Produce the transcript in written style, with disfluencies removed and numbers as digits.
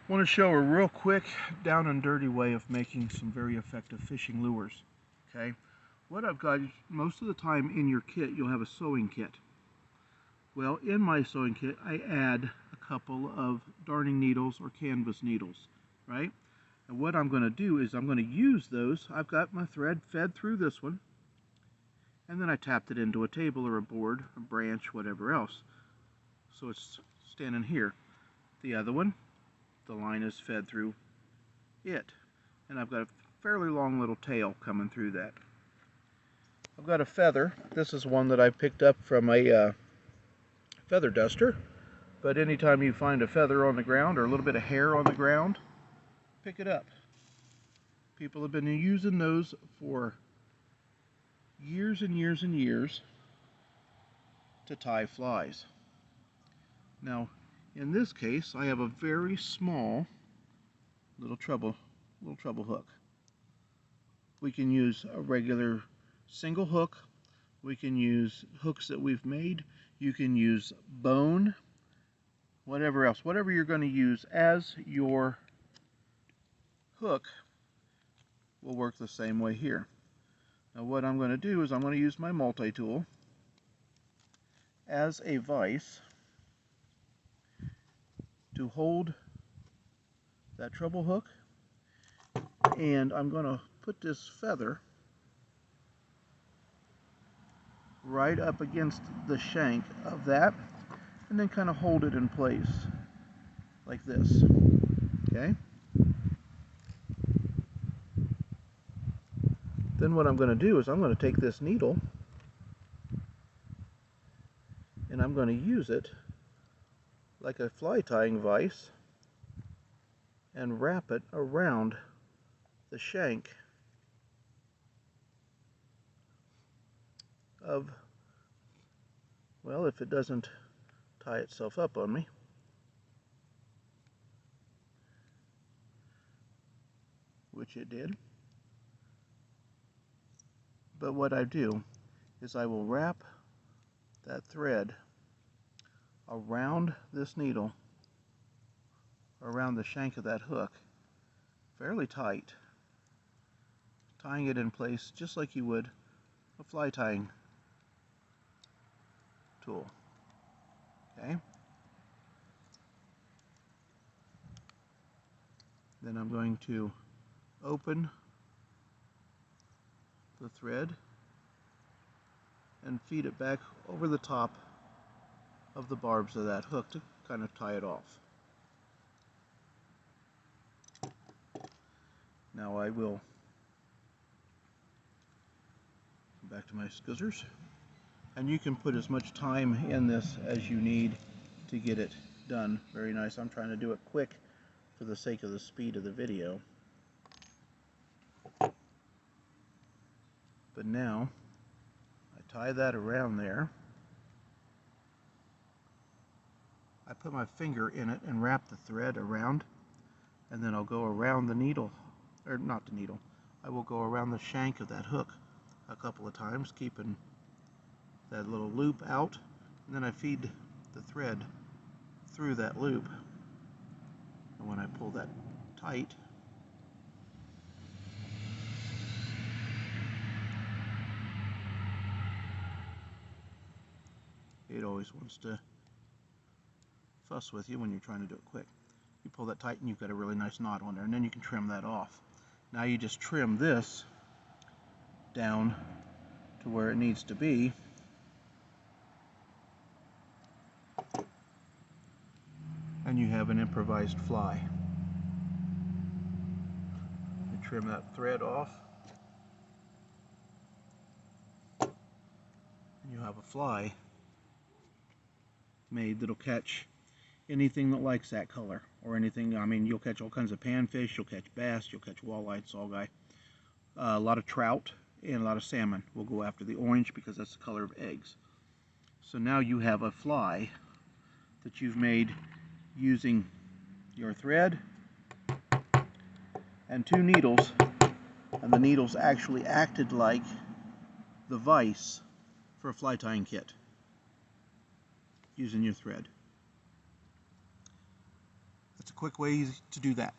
Want to show a real quick down and dirty way of making some very effective fishing lures. Okay, what I've got, most of the time in your kit you'll have a sewing kit. Well, in my sewing kit I add a couple of darning needles or canvas needles, right? And what I'm going to do is I'm going to use those. I've got my thread fed through this one, and then I tapped it into a table or a board, a branch, whatever else. So it's standing here. The other one, the line is fed through it, and I've got a fairly long little tail coming through that. I've got a feather. This is one that I picked up from a feather duster, but anytime you find a feather on the ground or a little bit of hair on the ground, pick it up. People have been using those for years and years and years to tie flies. Now, in this case, I have a very small little treble hook. We can use a regular single hook. We can use hooks that we've made. You can use bone, whatever else. Whatever you're going to use as your hook will work the same way here. Now what I'm going to do is I'm going to use my multi-tool as a vise to hold that treble hook, and I'm going to put this feather right up against the shank of that, and then kind of hold it in place like this. Okay? Then what I'm going to do is I'm going to take this needle and I'm going to use it like a fly tying vise and wrap it around the shank of, well, if it doesn't tie itself up on me, which it did. But what I do is I will wrap that thread around this needle, around the shank of that hook, fairly tight, tying it in place just like you would a fly tying tool. Okay? Then I'm going to open the thread and feed it back over the top of the barbs of that hook to kind of tie it off. Now I will go back to my scissors, and you can put as much time in this as you need to get it done. Very nice. I'm trying to do it quick for the sake of the speed of the video. But now I tie that around there. I put my finger in it and wrap the thread around, and then I'll go around the needle, or not the needle, I will go around the shank of that hook a couple of times, keeping that little loop out, and then I feed the thread through that loop, and when I pull that tight, it always wants to fuss with you when you're trying to do it quick. You pull that tight and you've got a really nice knot on there, and then you can trim that off. Now you just trim this down to where it needs to be, and you have an improvised fly. You trim that thread off, and you have a fly made that'll catch anything that likes that color, or anything. I mean, you'll catch all kinds of panfish, you'll catch bass, you'll catch walleye, saugeye, a lot of trout, and a lot of salmon will go after the orange because that's the color of eggs. So now you have a fly that you've made using your thread and two needles, and the needles actually acted like the vise for a fly tying kit using your thread. That's a quick ways to do that.